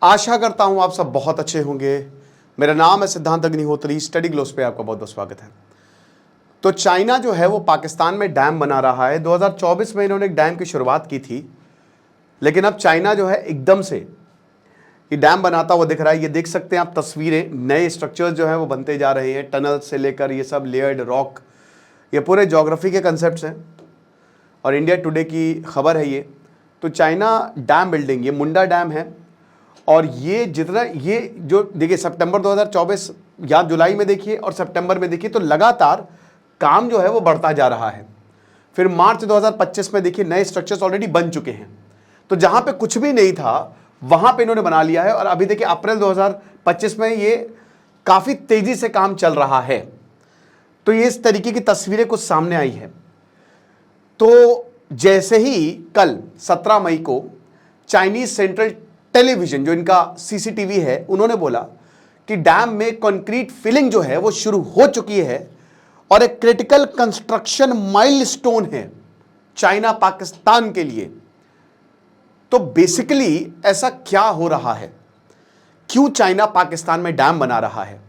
आशा करता हूं आप सब बहुत अच्छे होंगे। मेरा नाम है सिद्धांत अग्निहोत्री। स्टडी ग्लोस पे आपका बहुत बहुत स्वागत है। तो चाइना जो है वो पाकिस्तान में डैम बना रहा है। 2024 में इन्होंने एक डैम की शुरुआत की थी, लेकिन अब चाइना जो है एकदम से ये डैम बनाता हुआ दिख रहा है। ये देख सकते हैं आप तस्वीरें, नए स्ट्रक्चर्स जो हैं वो बनते जा रहे हैं, टनल से लेकर ये सब लेयर्ड रॉक, ये पूरे ज्योग्राफी के कंसेप्ट हैं और इंडिया टुडे की खबर है ये। तो चाइना डैम बिल्डिंग, ये मुंडा डैम है और ये जितना ये जो देखिए सितंबर 2024 या जुलाई में देखिए और सितंबर में देखिए तो लगातार काम जो है वो बढ़ता जा रहा है। फिर मार्च 2025 में देखिए नए स्ट्रक्चर्स ऑलरेडी बन चुके हैं। तो जहां पे कुछ भी नहीं था वहां पे इन्होंने बना लिया है और अभी देखिए अप्रैल 2025 में ये काफी तेजी से काम चल रहा है। तो ये इस तरीके की तस्वीरें कुछ सामने आई है। तो जैसे ही कल 17 मई को चाइनीज सेंट्रल टेलीविजन जो इनका सीसीटीवी है, उन्होंने बोला कि डैम में कंक्रीट फिलिंग जो है वो शुरू हो चुकी है और एक क्रिटिकल कंस्ट्रक्शन माइलस्टोन है चाइना पाकिस्तान के लिए। तो बेसिकली ऐसा क्या हो रहा है, क्यों चाइना पाकिस्तान में डैम बना रहा है?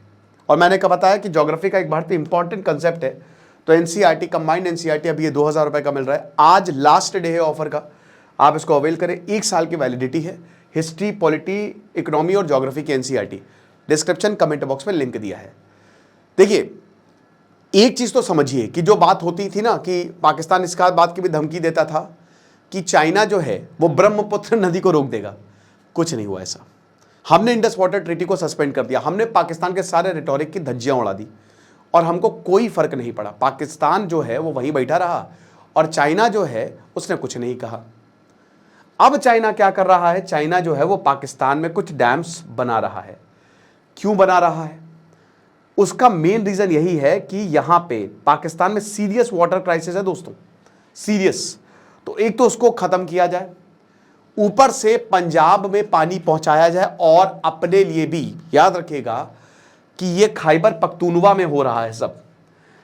और मैंने कहा बताया कि ज्योग्राफी का एक बहुत ही इंपॉर्टेंट कंसेप्ट है। तो एनसीईआरटी, कंबाइंड एनसीईआरटी अभी ये 2000 रुपए का मिल रहा है। आज लास्ट डे है ऑफर का, आप इसको अवेल करें। 1 साल की वैलिडिटी है। हिस्ट्री, पॉलिटी, इकोनॉमी और ज्योग्राफी की एनसीईआरटी। डिस्क्रिप्शन कमेंट बॉक्स में लिंक दिया है। देखिए, एक चीज तो समझिए कि जो बात होती थी ना कि पाकिस्तान इसका बात की भी धमकी देता था कि चाइना जो है वो ब्रह्मपुत्र नदी को रोक देगा। कुछ नहीं हुआ ऐसा। हमने इंडस वाटर ट्रीटी को सस्पेंड कर दिया। हमने पाकिस्तान के सारे रिटोरिक की धज्जियां उड़ा दी और हमको कोई फर्क नहीं पड़ा। पाकिस्तान जो है वो वहीं बैठा रहा और चाइना जो है उसने कुछ नहीं कहा। अब चाइना क्या कर रहा है? चाइना जो है वो पाकिस्तान में कुछ डैम्स बना रहा है। क्यों बना रहा है? उसका मेन रीजन यही है कि यहां पे पाकिस्तान में सीरियस वाटर क्राइसिस है दोस्तों, सीरियस। तो एक तो उसको खत्म किया जाए, ऊपर से पंजाब में पानी पहुंचाया जाए और अपने लिए भी याद रखिएगा कि ये खैबर पख्तूनवा में हो रहा है सब।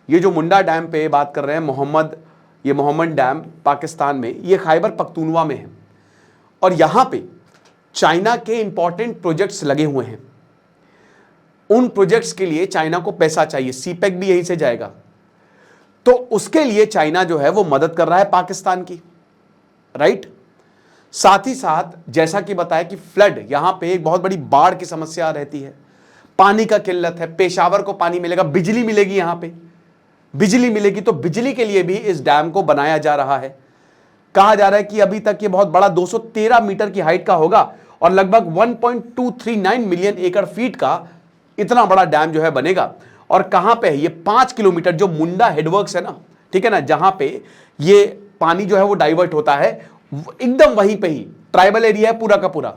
ये जो मुंडा डैम पे बात कर रहे हैं मोहम्मद डैम पाकिस्तान में, ये खैबर पख्तूनवा में है और यहां पे चाइना के इंपॉर्टेंट प्रोजेक्ट्स लगे हुए हैं। उन प्रोजेक्ट्स के लिए चाइना को पैसा चाहिए, सीपेक भी यहीं से जाएगा। तो उसके लिए चाइना जो है वो मदद कर रहा है पाकिस्तान की, राइट। साथ ही साथ जैसा कि बताया कि फ्लड, यहां पे एक बहुत बड़ी बाढ़ की समस्या रहती है, पानी का किल्लत है। पेशावर को पानी मिलेगा, बिजली मिलेगी, यहां पे बिजली मिलेगी। तो बिजली के लिए भी इस डैम को बनाया जा रहा है। कहा जा रहा है कि अभी तक ये बहुत बड़ा 213 मीटर की हाइट का होगा और लगभग 1.239 मिलियन एकड़ फीट का इतना बड़ा डैम जो है बनेगा। और कहां पे है ये? 5 किलोमीटर जो मुंडा हेडवर्क्स है ना, ठीक है ना, जहां पे ये पानी जो है वो डाइवर्ट होता है, एकदम वहीं पे ही ट्राइबल एरिया है पूरा का पूरा,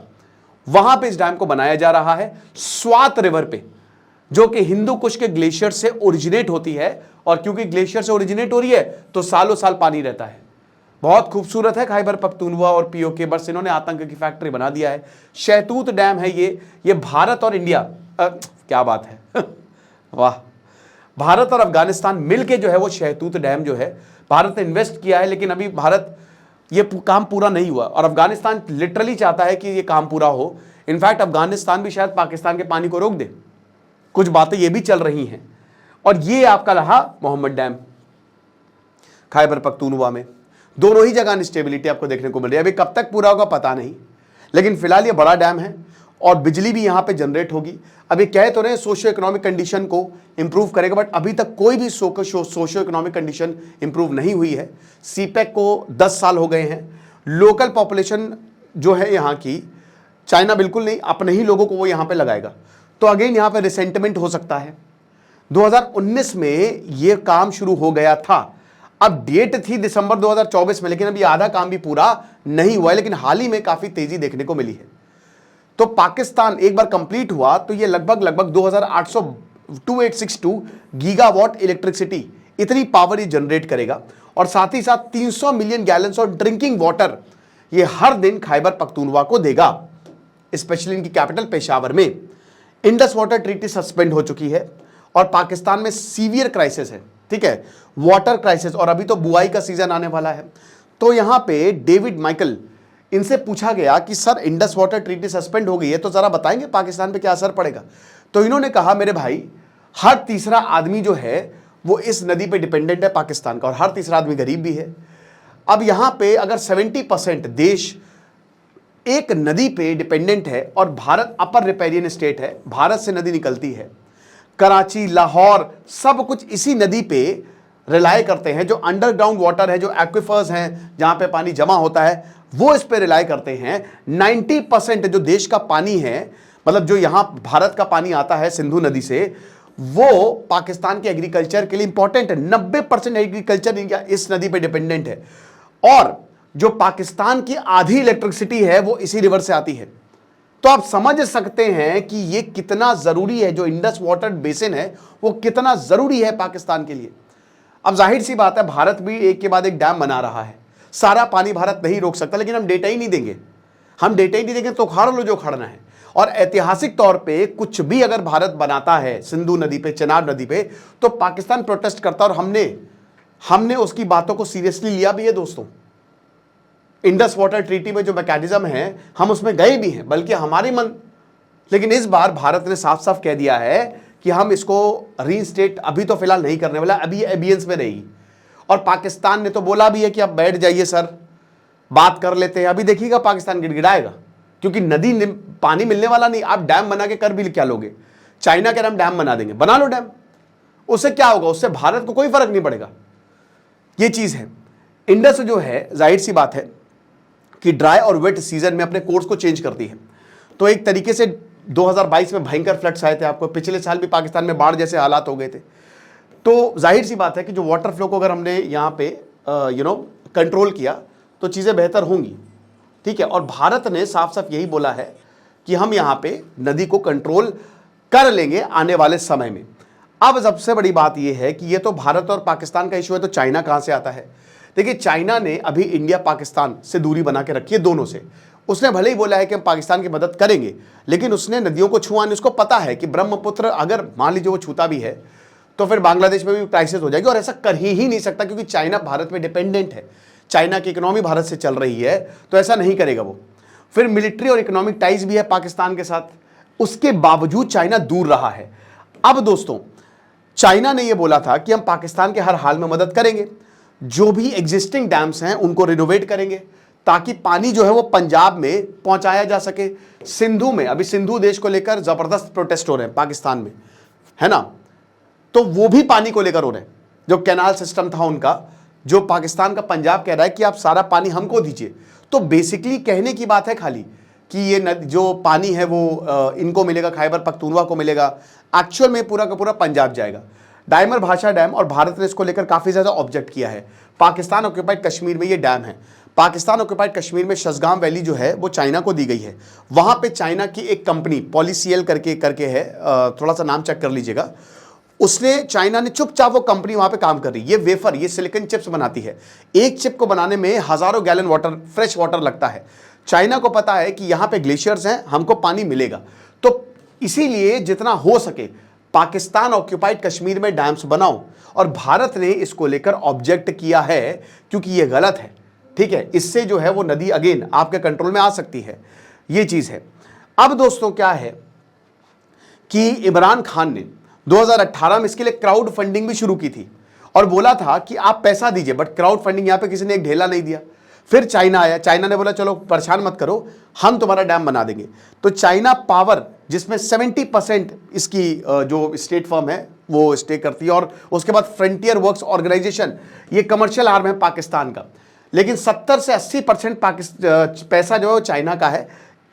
वहां पे इस डैम को बनाया जा रहा है। स्वात रिवर पे, जो कि हिंदू कुश के ग्लेशियर से ओरिजिनेट होती है और क्योंकि ग्लेशियर से ओरिजिनेट हो रही है तो सालों साल पानी रहता है। बहुत खूबसूरत है खैबर पख्तूनवा और पीओके, बस इन्होंने आतंक की फैक्ट्री बना दिया है। शहतूत डैम है ये भारत और इंडिया, क्या बात है वाह, भारत और अफगानिस्तान मिलके जो है वो शहतूत डैम जो है भारत ने इन्वेस्ट किया है, लेकिन अभी भारत ये काम पूरा नहीं हुआ और अफगानिस्तान लिटरली चाहता है कि ये काम पूरा हो। इनफैक्ट अफगानिस्तान भी शायद पाकिस्तान के पानी को रोक दे, कुछ बातें ये भी चल रही हैं। और ये आपका रहा मोहम्मद डैम खैबर पख्तूनवा में। दोनों ही जगह अनस्टेबिलिटी आपको देखने को मिल रही है। अभी कब तक पूरा होगा पता नहीं, लेकिन फिलहाल ये बड़ा डैम है और बिजली भी यहां पे जनरेट होगी। अभी कह तो रहे सोशियो इकोनॉमिक कंडीशन को इंप्रूव करेगा, बट अभी तक कोई भी सोशियो इकोनॉमिक कंडीशन इंप्रूव नहीं हुई है। सीपेक को 10 साल हो गए हैं। लोकल पॉपुलेशन जो है यहाँ की, चाइना बिल्कुल नहीं, अपने ही लोगों को वो यहाँ पे लगाएगा। तो अगेन यहाँ पे रिसेंटमेंट हो सकता है। 2019 में ये काम शुरू हो गया था। अब डेट थी दिसंबर 2024 में, लेकिन अभी आधा काम भी पूरा नहीं हुआ है, लेकिन हाल ही में काफी तेजी देखने को मिली है। तो पाकिस्तान एक बार कंप्लीट हुआ तो ये लगभग 2862 गीगावाट इलेक्ट्रिसिटी, इतनी पावर ये जनरेट करेगा और साथ ही साथ 300 million gallons of drinking water ये हर दिन खैबर पख्तूनवा को देगा, स्पेशली इनकी कैपिटल पेशावर में। इंडस वाटर ट्रीटी सस्पेंड हो चुकी है और पाकिस्तान में सीवियर क्राइसिस है, ठीक है, वाटर क्राइसिस, और अभी तो बुआई का सीजन आने वाला है। तो यहां पे डेविड माइकल इनसे पूछा गया कि sir Indus water treaty suspend हो गई है तो जरा बताएंगे पाकिस्तान पे क्या असर पड़ेगा। तो इन्होंने कहा मेरे भाई, हर तीसरा आदमी जो है वो इस नदी पे डिपेंडेंट है पाकिस्तान का, और हर तीसरा आदमी गरीब भी है। अब यहां पे अगर 70% देश एक नदी पे डिपेंडेंट है, और भारत अपर रिपेरियन स्टेट है, भारत से नदी निकलती है, कराची, लाहौर सब कुछ इसी नदी पे रिलाय करते हैं। जो अंडरग्राउंड वाटर है, जो एक्विफर्स हैं जहां पे पानी जमा होता है, वो इस पे रिलाय करते हैं। 90% जो देश का पानी है, मतलब जो यहां भारत का पानी आता है सिंधु नदी से, वो पाकिस्तान के एग्रीकल्चर के लिए इंपॉर्टेंट है। 90% एग्रीकल्चर इस नदी पे डिपेंडेंट है, और जो पाकिस्तान की आधी इलेक्ट्रिसिटी है वो इसी रिवर से आती है। तो आप समझ सकते हैं कि ये कितना जरूरी है, जो इंडस वाटर बेसिन है वो कितना जरूरी है पाकिस्तान के लिए। अब जाहिर सी बात है, भारत भी एक के बाद एक डैम बना रहा है, सारा पानी भारत नहीं रोक सकता, लेकिन हम डेटा ही नहीं देंगे। हम डेटा ही नहीं देंगे तो उखाड़ लो जो उखाड़ना है। और ऐतिहासिक तौर पे कुछ भी अगर भारत बनाता है सिंधु नदी पे, चिनाब नदी पे, तो पाकिस्तान प्रोटेस्ट करता, और हमने उसकी बातों को सीरियसली लिया भी है दोस्तों। इंडस वाटर ट्रीटी में जो मैकेनिज्म है हम उसमें गए भी हैं, बल्कि हमारी मन, लेकिन इस बार भारत ने साफ साफ कह दिया है कि हम इसको रीइंस्टेट अभी तो फिलहाल नहीं करने वाला, अभी एबियंस में रहेगी। और पाकिस्तान ने तो बोला भी है कि अब बैठ जाइए सर, बात कर लेते हैं। अभी देखिएगा पाकिस्तान गिड़गिड़ाएगा, क्योंकि नदी पानी मिलने वाला नहीं। आप डैम बना के कर भी क्या लोगे? चाइना के हम डैम बना देंगे, बना लो डैम, उससे क्या होगा? उससे भारत को कोई फर्क नहीं पड़ेगा। ये चीज है। इंडस जो है, जाहिर सी बात है कि ड्राई और वेट सीजन में अपने कोर्स को चेंज करती है। तो एक तरीके से 2022 में भयंकर फ्लड्स आए थे, आपको पिछले साल भी पाकिस्तान में बाढ़ जैसे हालात हो गए थे। तो जाहिर सी बात है कि जो वाटर फ्लो को अगर हमने यहाँ पे कंट्रोल किया तो चीज़ें बेहतर होंगी, ठीक है। और भारत ने साफ साफ यही बोला है कि हम यहाँ पे नदी को कंट्रोल कर लेंगे आने वाले समय में। अब सबसे बड़ी बात यह है कि ये तो भारत और पाकिस्तान का इशू है, तो चाइना कहाँ से आता है? देखिए, चाइना ने अभी इंडिया पाकिस्तान से दूरी बना के रखी है, दोनों से। उसने भले ही बोला है कि हम पाकिस्तान की मदद करेंगे, लेकिन उसने नदियों को छुआ नहीं। उसको पता है कि ब्रह्मपुत्र अगर मान लीजिए वो छूता भी है तो फिर बांग्लादेश में भी क्राइसिस हो जाएगी, और ऐसा कर ही नहीं सकता, क्योंकि चाइना भारत में डिपेंडेंट है। चाइना की इकोनॉमी भारत से चल रही है, तो ऐसा नहीं करेगा वो। फिर मिलिट्री और इकोनॉमिक टाइज भी है पाकिस्तान के साथ, उसके बावजूद चाइना दूर रहा है। अब दोस्तों, चाइना ने यह बोला था कि हम पाकिस्तान के हर हाल में मदद करेंगे, जो भी एग्जिस्टिंग डैम्स हैं उनको रिनोवेट करेंगे, ताकि पानी जो है वो पंजाब में पहुंचाया जा सके। सिंधु में अभी सिंधु देश को लेकर जबरदस्त प्रोटेस्ट हो रहे हैं पाकिस्तान में, है ना, तो वो भी पानी को लेकर हो रहे हैं। जो कैनाल सिस्टम था उनका, जो पाकिस्तान का पंजाब कह रहा है कि आप सारा पानी हमको दीजिए। तो बेसिकली कहने की बात है खाली कि ये जो पानी है वो इनको मिलेगा, खैबर पख्तूनवा को मिलेगा। एक्चुअल में पूरा का पूरा पंजाब जाएगा। डायमर भाषा डैम, और भारत ने इसको लेकर काफ़ी ज़्यादा ऑब्जेक्ट किया है। पाकिस्तान ऑक्यूपाइड कश्मीर में ये डैम है। पाकिस्तान ऑक्यूपाइड कश्मीर में शसगाम वैली जो है वो चाइना को दी गई है। वहाँ पे चाइना की एक कंपनी पॉलीसीएल करके है, थोड़ा सा नाम चेक कर लीजिएगा। चाइना ने चुपचाप, वो कंपनी वहाँ पे काम कर रही है। ये वेफर, ये सिलिकॉन चिप्स बनाती है। एक चिप को बनाने में हज़ारों गैलन वाटर, फ्रेश वाटर लगता है। चाइना को पता है कि यहाँ पे ग्लेशियर्स हैं, हमको पानी मिलेगा, तो इसीलिए जितना हो सके पाकिस्तान ऑक्यूपाइड कश्मीर में डैम्स बनाओ। और भारत ने इसको लेकर ऑब्जेक्ट किया है, क्योंकि ये गलत है, ठीक है। इससे जो है वो नदी अगेन आपके कंट्रोल में आ सकती है, ये चीज है। अब दोस्तों क्या है कि इमरान खान ने 2018 में इसके लिए क्राउड फंडिंग भी शुरू की थी, और बोला था कि आप पैसा दीजिए, बट क्राउड फंडिंग यहां पे किसी ने एक ढेला नहीं दिया। फिर चाइना आया, चाइना ने बोला चलो परेशान मत करो, हम तुम्हारा डैम बना देंगे। तो चाइना पावर, जिसमें 70% इसकी जो स्टेट फर्म है वो स्टे करती है, और उसके बाद फ्रंटियर वर्क्स ऑर्गेनाइजेशन, ये कमर्शियल आर्म है पाकिस्तान का, लेकिन 70 से 80% पैसा जो है वो चाइना का है।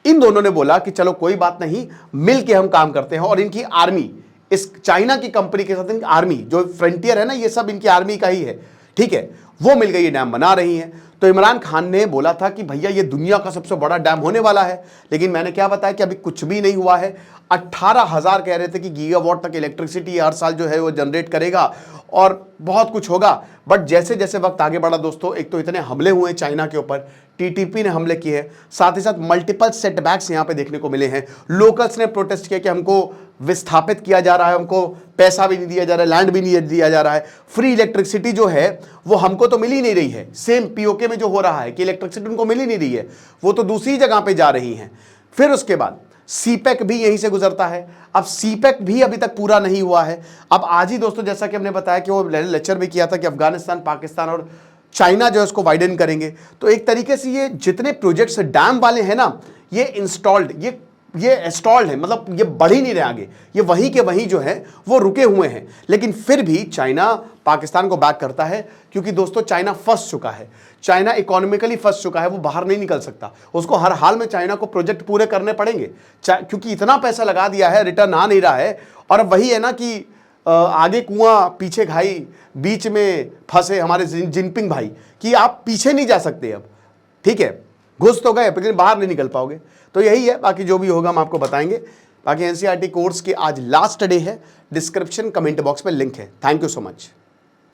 इन दोनों ने बोला कि चलो कोई बात नहीं, मिल के हम काम करते हैं। और इनकी आर्मी, इस चाइना की कंपनी के साथ इनकी आर्मी, जो फ्रंटियर है ना, ये सब इनकी आर्मी का ही है, ठीक है, वो मिल गई ये डैम बना रही है। तो इमरान खान ने बोला था कि भैया ये दुनिया का सबसे बड़ा डैम होने वाला है, लेकिन मैंने क्या बताया कि अभी कुछ भी नहीं हुआ है। 18,000 कह रहे थे कि गीगावाट तक इलेक्ट्रिसिटी हर साल जो है वो जनरेट करेगा, और बहुत कुछ होगा। बट जैसे जैसे वक्त आगे बढ़ा दोस्तों, एक तो इतने हमले हुए चाइना के ऊपर, टीटीपी ने हमले किए हैं, साथ ही साथ मल्टीपल सेटबैक्स यहां पे देखने को मिले हैं। लोकल्स ने प्रोटेस्ट किया कि हमको विस्थापित किया जा रहा है, हमको पैसा भी नहीं दिया जा रहा है, लैंड भी नहीं दिया जा रहा है, फ्री इलेक्ट्रिसिटी जो है वो हमको तो मिल ही नहीं रही है। सेम पीओके में जो हो रहा है कि इलेक्ट्रिसिटी उनको मिल ही नहीं रही है, वो तो दूसरी जगह पे जा रही है। फिर उसके बाद सीपेक भी यहीं से गुजरता है। अब सीपेक भी अभी तक पूरा नहीं हुआ है। अब आज ही दोस्तों, जैसा कि हमने बताया कि वो लेक्चर भी किया था कि अफगानिस्तान, पाकिस्तान और चाइना जो है उसको वाइडन करेंगे। तो एक तरीके से ये जितने प्रोजेक्ट्स डैम वाले हैं ना, ये इंस्टॉल्ड, ये इंस्टॉल्ड है, मतलब ये बढ़ ही नहीं रहे आगे, ये वहीं के वहीं जो है वो रुके हुए हैं। लेकिन फिर भी चाइना पाकिस्तान को बैक करता है, क्योंकि दोस्तों चाइना फंस चुका है, चाइना इकोनॉमिकली फंस चुका है, वो बाहर नहीं निकल सकता। उसको हर हाल में चाइना को प्रोजेक्ट पूरे करने पड़ेंगे, क्योंकि इतना पैसा लगा दिया है, रिटर्न आ नहीं रहा है। और अब वही है ना कि आगे कुआं पीछे खाई, बीच में फंसे हमारे जिनपिंग भाई, कि आप पीछे नहीं जा सकते अब, ठीक है, घुस तो गए लेकिन बाहर नहीं निकल पाओगे। तो यही है, बाकी जो भी होगा हम आपको बताएंगे। बाकी एनसीईआरटी कोर्स की आज लास्ट डे है, डिस्क्रिप्शन कमेंट बॉक्स में लिंक है। Thank you so much.